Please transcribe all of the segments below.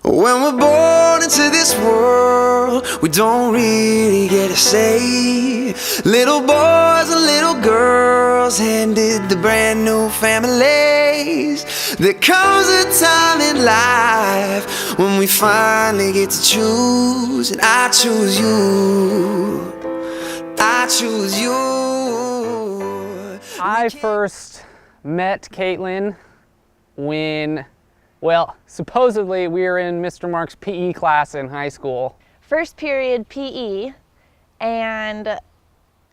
When we're born into this world, we don't really get a say. Little boys and little girls handed the brand new families. There comes a time in life when we finally get to choose, and I choose you. I choose you. I first met Caitlin when, well, supposedly we were in Mr. Mark's PE class in high school. First period PE, and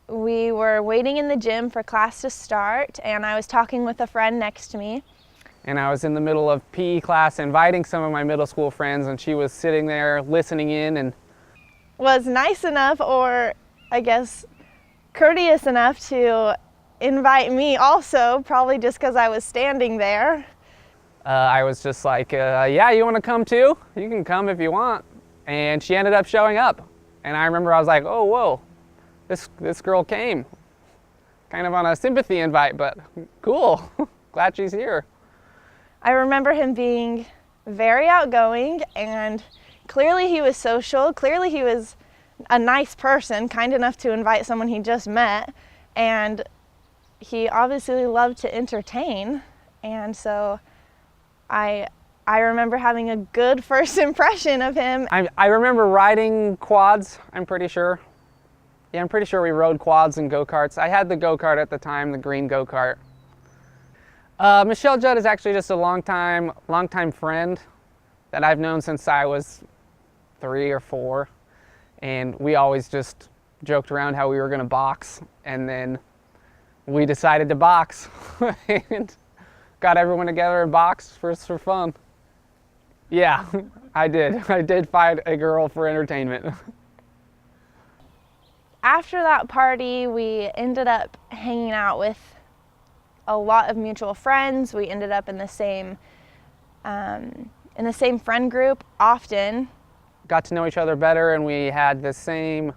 we were waiting in the gym for class to start, and I was talking with a friend next to me. And I was in the middle of PE class inviting some of my middle school friends, and she was sitting there listening in and was nice enough, or I guess courteous enough, to invite me also, probably just because I was standing there. I was just like, yeah, you want to come too? You can come if you want. And she ended up showing up. And I remember I was like, oh, whoa, this girl came. Kind of on a sympathy invite, but cool. Glad she's here. I remember him being very outgoing, and clearly he was social. Clearly he was a nice person, kind enough to invite someone he just met. And he obviously loved to entertain. And so I remember having a good first impression of him. I remember riding quads, I'm pretty sure. Yeah, I'm pretty sure we rode quads and go-karts. I had the go-kart at the time, the green go-kart. Michelle Judd is actually just a longtime friend that I've known since I was 3 or 4. And we always just joked around how we were gonna box, and then we decided to box and got everyone together and boxed for fun. Yeah, I did fight a girl for entertainment. After that party, we ended up hanging out with a lot of mutual friends. We ended up in the same friend group often. Got to know each other better, and we had the same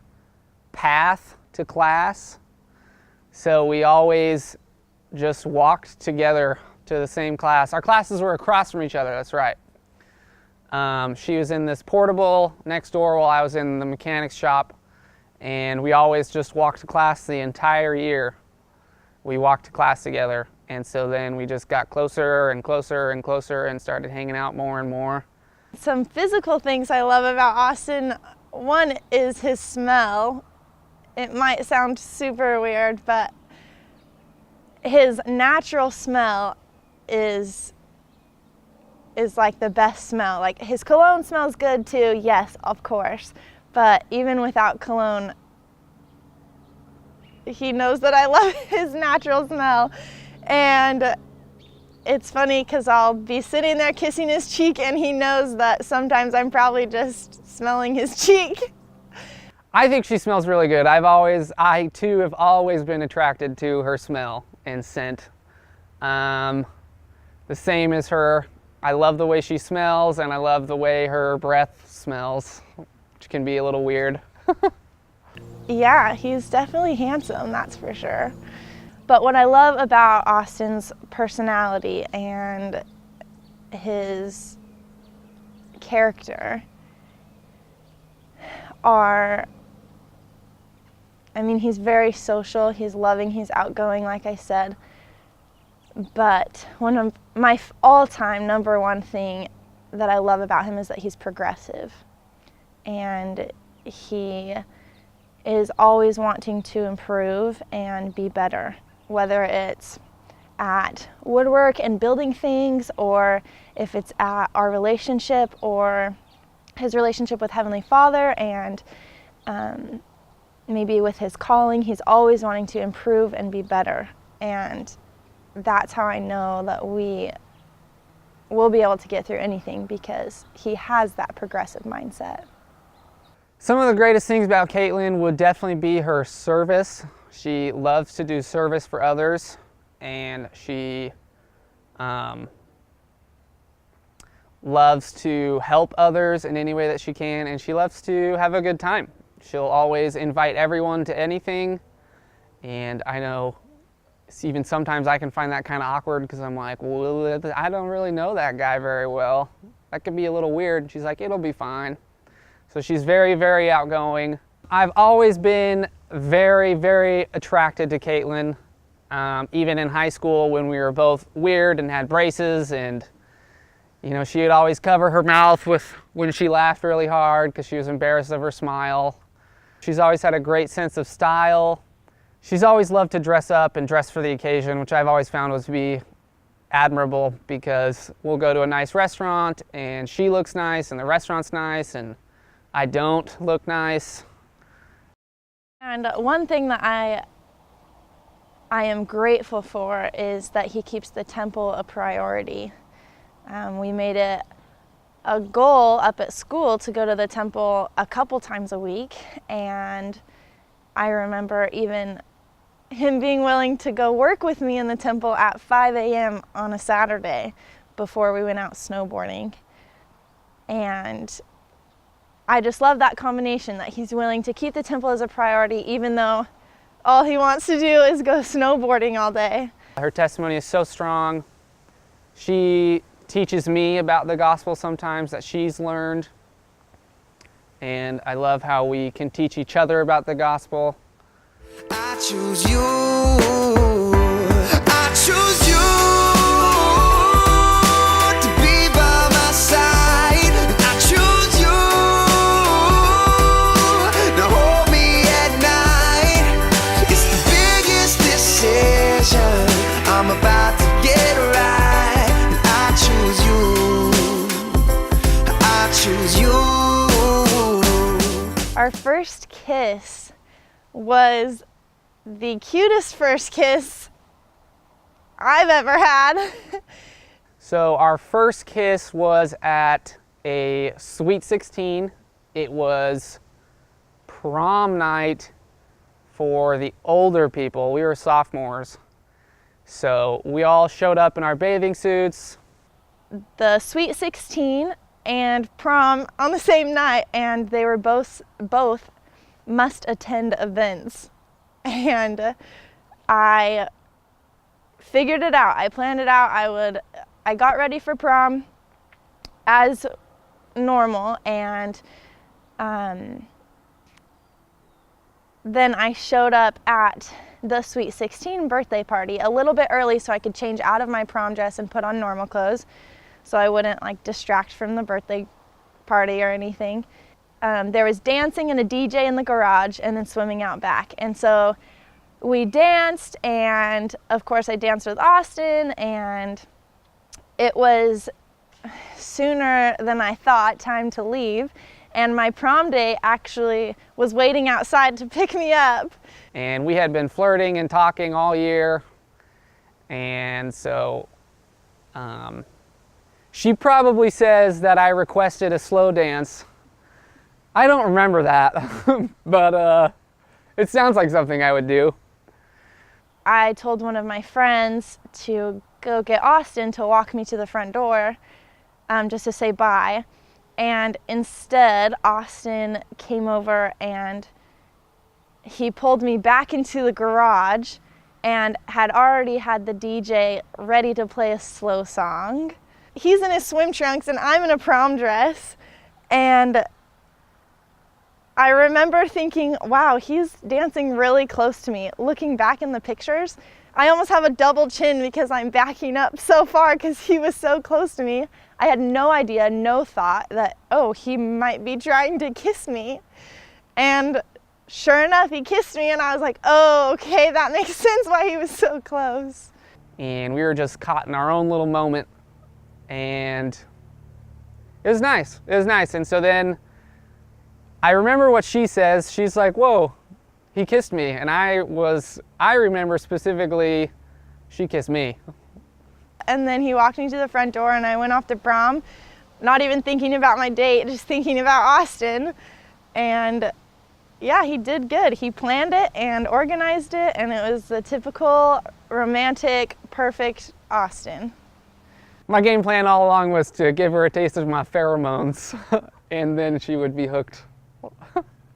path to class. So we always just walked together to the same class. Our classes were across from each other, that's right. She was in this portable next door while I was in the mechanics shop, and we always just walked to class the entire year. We walked to class together, and so then we just got closer and closer and closer and started hanging out more and more. Some physical things I love about Austin. One is his smell. It might sound super weird, but his natural smell is like the best smell. Like, his cologne smells good too, yes, of course, but even without cologne, he knows that I love his natural smell. And it's funny because I'll be sitting there kissing his cheek, and he knows that sometimes I'm probably just smelling his cheek. I think she smells really good. I too have always been attracted to her smell and scent. The same as her. I love the way she smells, and I love the way her breath smells, which can be a little weird. Yeah, he's definitely handsome, that's for sure. But what I love about Austin's personality and his character are, I mean, he's very social, he's loving, he's outgoing, like I said. But one of my all-time number one thing that I love about him is that he's progressive. And he is always wanting to improve and be better, whether it's at woodwork and building things, or if it's at our relationship or his relationship with Heavenly Father, and maybe with his calling. He's always wanting to improve and be better. And that's how I know that we will be able to get through anything, because he has that progressive mindset. Some of the greatest things about Caitlin would definitely be her service. She loves to do service for others, and she loves to help others in any way that she can, and she loves to have a good time. She'll always invite everyone to anything, and I know even sometimes I can find that kind of awkward because I'm like, well, I don't really know that guy very well. That could be a little weird. And she's like, it'll be fine. So she's very, very outgoing. I've always been very, very attracted to Caitlin. Even in high school when we were both weird and had braces, and you know, she would always cover her mouth when she laughed really hard because she was embarrassed of her smile. She's always had a great sense of style. She's always loved to dress up and dress for the occasion, which I've always found was to be admirable, because we'll go to a nice restaurant and she looks nice and the restaurant's nice and I don't look nice. And one thing that I am grateful for is that he keeps the temple a priority. We made it a goal up at school to go to the temple a couple times a week, and I remember even him being willing to go work with me in the temple at 5 a.m. on a Saturday before we went out snowboarding. And I just love that combination, that he's willing to keep the temple as a priority even though all he wants to do is go snowboarding all day. Her testimony is so strong. She teaches me about the gospel sometimes that she's learned. And I love how we can teach each other about the gospel. I choose you. I choose you to be by my side. I choose you to hold me at night. It's the biggest decision I'm about to get right. I choose you. I choose you. Our first kiss was the cutest first kiss I've ever had. So our first kiss was at a Sweet 16. It was prom night for the older people. We were sophomores. So we all showed up in our bathing suits. The Sweet 16 and prom on the same night, and they were both must-attend events. And I figured it out. I planned it out. I got ready for prom as normal, and then I showed up at the Sweet 16 birthday party a little bit early so I could change out of my prom dress and put on normal clothes so I wouldn't like distract from the birthday party or anything. There was dancing and a DJ in the garage and then swimming out back. And so we danced, and of course I danced with Austin, and it was sooner than I thought time to leave. And my prom date actually was waiting outside to pick me up. And we had been flirting and talking all year. And so she probably says that I requested a slow dance. I don't remember that, but it sounds like something I would do. I told one of my friends to go get Austin to walk me to the front door just to say bye. And instead, Austin came over and he pulled me back into the garage and had already had the DJ ready to play a slow song. He's in his swim trunks and I'm in a prom dress. And I remember thinking, wow, he's dancing really close to me. Looking back in the pictures, I almost have a double chin because I'm backing up so far because he was so close to me. I had no idea, no thought that, oh, he might be trying to kiss me. And sure enough, he kissed me and I was like, oh, okay, that makes sense why he was so close. And we were just caught in our own little moment. And it was nice. It was nice. And so then I remember what she says. She's like, whoa, he kissed me. And I remember specifically, she kissed me. And then he walked me to the front door and I went off to prom, not even thinking about my date, just thinking about Austin. And yeah, he did good. He planned it and organized it, and it was the typical romantic, perfect Austin. My game plan all along was to give her a taste of my pheromones, and then she would be hooked.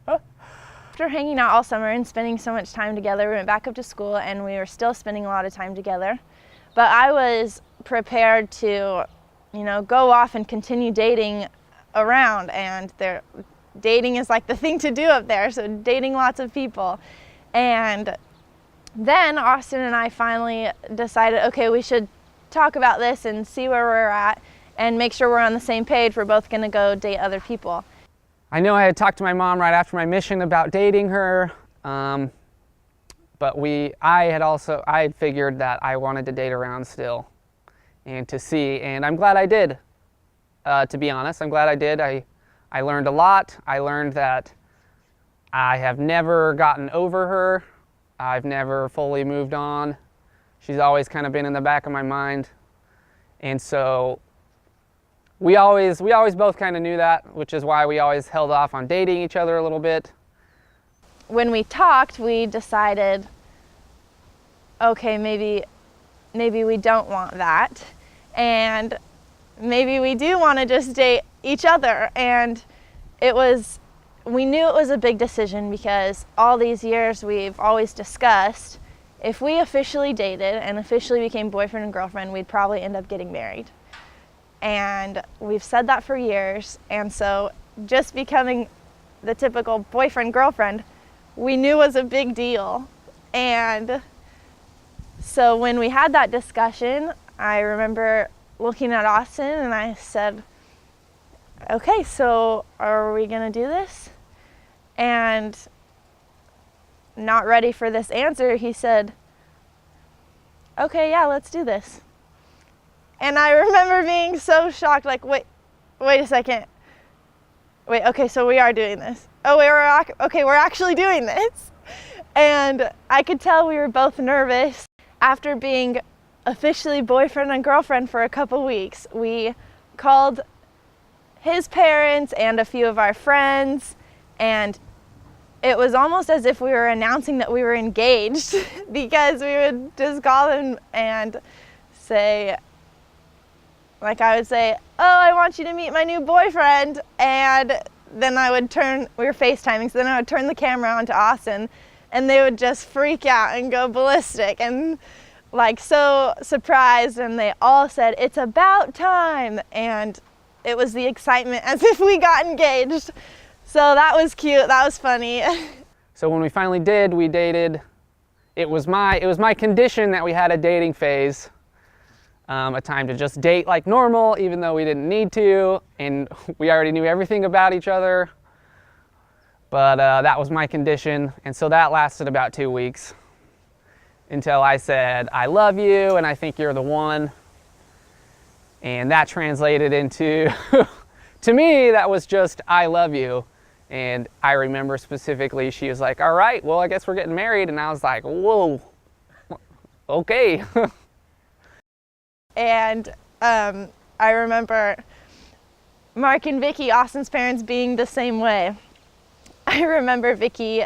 After hanging out all summer and spending so much time together, we went back up to school and we were still spending a lot of time together. But I was prepared to you know, go off and continue dating around, and dating is like the thing to do up there, so dating lots of people. And then Austin and I finally decided, okay, we should talk about this and see where we're at and make sure we're on the same page. We're both gonna go date other people. I know I had talked to my mom right after my mission about dating her, but I had figured that I wanted to date around still and to see, and I'm glad I did, to be honest. I'm glad I did. I learned a lot. I learned that I have never gotten over her. I've never fully moved on. She's always kind of been in the back of my mind. And so we always both kind of knew that, which is why we always held off on dating each other a little bit. When we talked, we decided, okay, maybe we don't want that, and maybe we do want to just date each other. And we knew it was a big decision, because all these years we've always discussed, if we officially dated and officially became boyfriend and girlfriend, we'd probably end up getting married. And we've said that for years, and so just becoming the typical boyfriend-girlfriend, we knew was a big deal. And so when we had that discussion, I remember looking at Austin and I said, okay, so are we gonna do this? And not ready for this answer, he said, okay, yeah, let's do this. And I remember being so shocked, like, wait a second. Wait, okay, so we are doing this. Oh, we're actually doing this. And I could tell we were both nervous. After being officially boyfriend and girlfriend for a couple weeks, we called his parents and a few of our friends, and it was almost as if we were announcing that we were engaged, because we would just call them and say, like, I would say, oh, I want you to meet my new boyfriend, and then we were FaceTiming, so then I would turn the camera on to Austin, and they would just freak out and go ballistic and like so surprised, and they all said, it's about time, and it was the excitement as if we got engaged. So that was cute, that was funny. So when we finally did, we dated. It was my condition that we had a dating phase, a time to just date like normal, even though we didn't need to, and we already knew everything about each other. But that was my condition, and so that lasted about 2 weeks until I said, I love you, and I think you're the one. And that translated into, to me, that was just, I love you. And I remember specifically, she was like, all right, well, I guess we're getting married. And I was like, whoa, okay. And I remember Mark and Vicky, Austin's parents, being the same way. I remember Vicky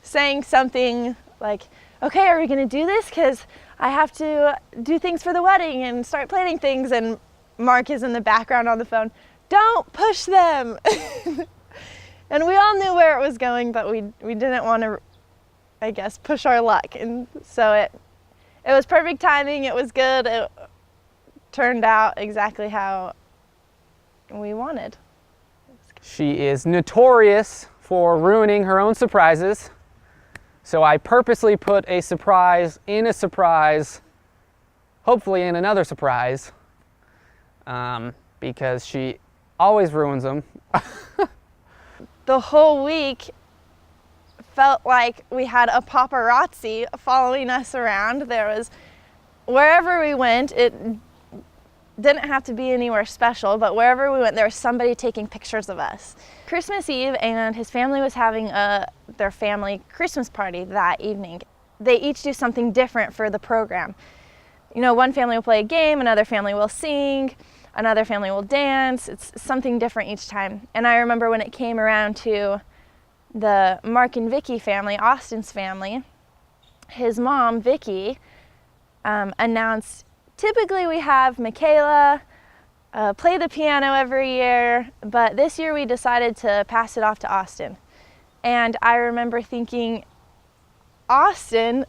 saying something like, okay, are we gonna do this? Because I have to do things for the wedding and start planning things. And Mark is in the background on the phone, don't push them. And we all knew where it was going, but we didn't want to, I guess, push our luck. And so it was perfect timing, it was good, it turned out exactly how we wanted. She is notorious for ruining her own surprises. So I purposely put a surprise in a surprise, hopefully in another surprise, because she always ruins them. The whole week felt like we had a paparazzi following us around. There was, wherever we went, it didn't have to be anywhere special, but wherever we went, there was somebody taking pictures of us. Christmas Eve, and his family was having their family Christmas party that evening. They each do something different for the program. You know, one family will play a game, another family will sing, another family will dance. It's something different each time. And I remember when it came around to the Mark and Vicky family, Austin's family, his mom, Vicky, announced, typically we have Michaela play the piano every year, but this year we decided to pass it off to Austin. And I remember thinking, Austin,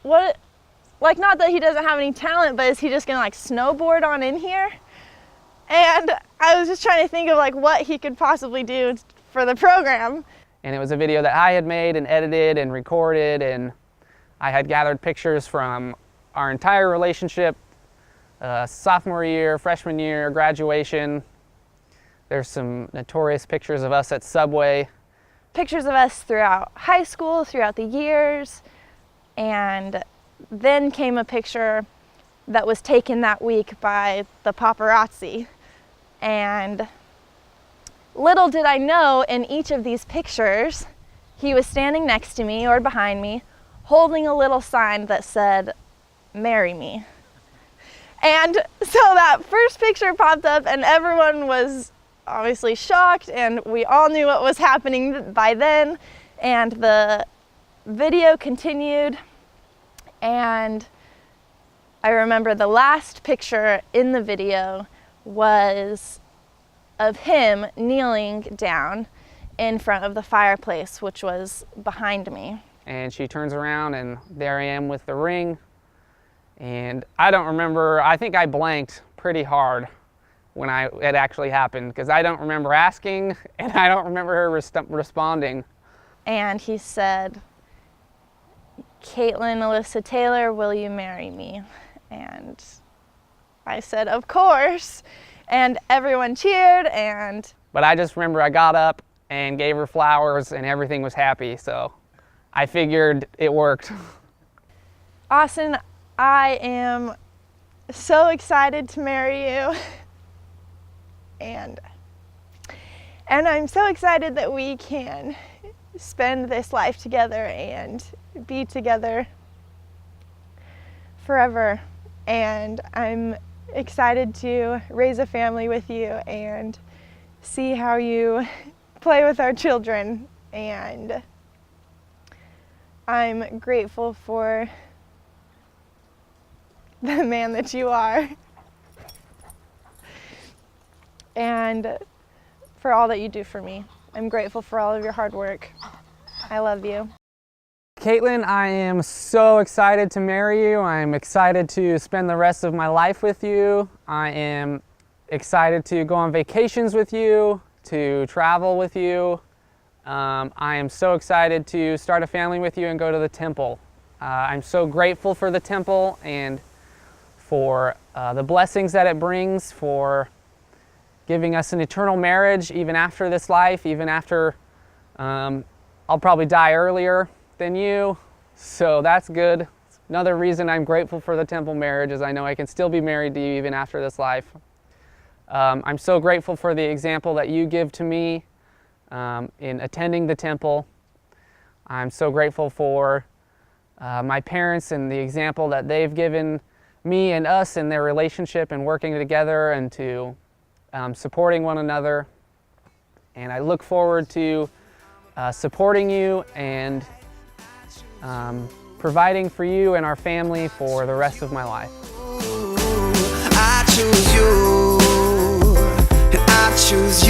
what, like, not that he doesn't have any talent, but is he just gonna like snowboard on in here? And I was just trying to think of like what he could possibly do for the program. And it was a video that I had made and edited and recorded, and I had gathered pictures from our entire relationship, sophomore year, freshman year, graduation. There's some notorious pictures of us at Subway. Pictures of us throughout high school, throughout the years, and then came a picture that was taken that week by the paparazzi. And little did I know, in each of these pictures, he was standing next to me or behind me, holding a little sign that said, "Marry me." And so that first picture popped up and everyone was obviously shocked, and we all knew what was happening by then. And the video continued, and I remember the last picture in the video was of him kneeling down in front of the fireplace, which was behind me. And she turns around and there I am with the ring. And I don't remember, I think I blanked pretty hard when it actually happened, because I don't remember asking and I don't remember her responding. And he said, "Caitlin Alyssa Taylor, will you marry me?" And I said, "Of course." And everyone cheered. But I just remember I got up and gave her flowers and everything was happy, so I figured it worked. Austin, I am so excited to marry you. And I'm so excited that we can spend this life together and be together forever. And I'm excited to raise a family with you and see how you play with our children. And I'm grateful for the man that you are, and for all that you do for me. I'm grateful for all of your hard work. I love you. Caitlin, I am so excited to marry you. I'm excited to spend the rest of my life with you. I am excited to go on vacations with you, to travel with you. I am so excited to start a family with you and go to the temple. I'm so grateful for the temple and for the blessings that it brings, for giving us an eternal marriage even after this life, even after I'll probably die earlier than you, so that's good. Another reason I'm grateful for the temple marriage is I know I can still be married to you even after this life. I'm so grateful for the example that you give to me in attending the temple. I'm so grateful for my parents and the example that they've given me and us in their relationship and working together and to supporting one another. And I look forward to supporting you and providing for you and our family for the rest of my life. I choose you, and I choose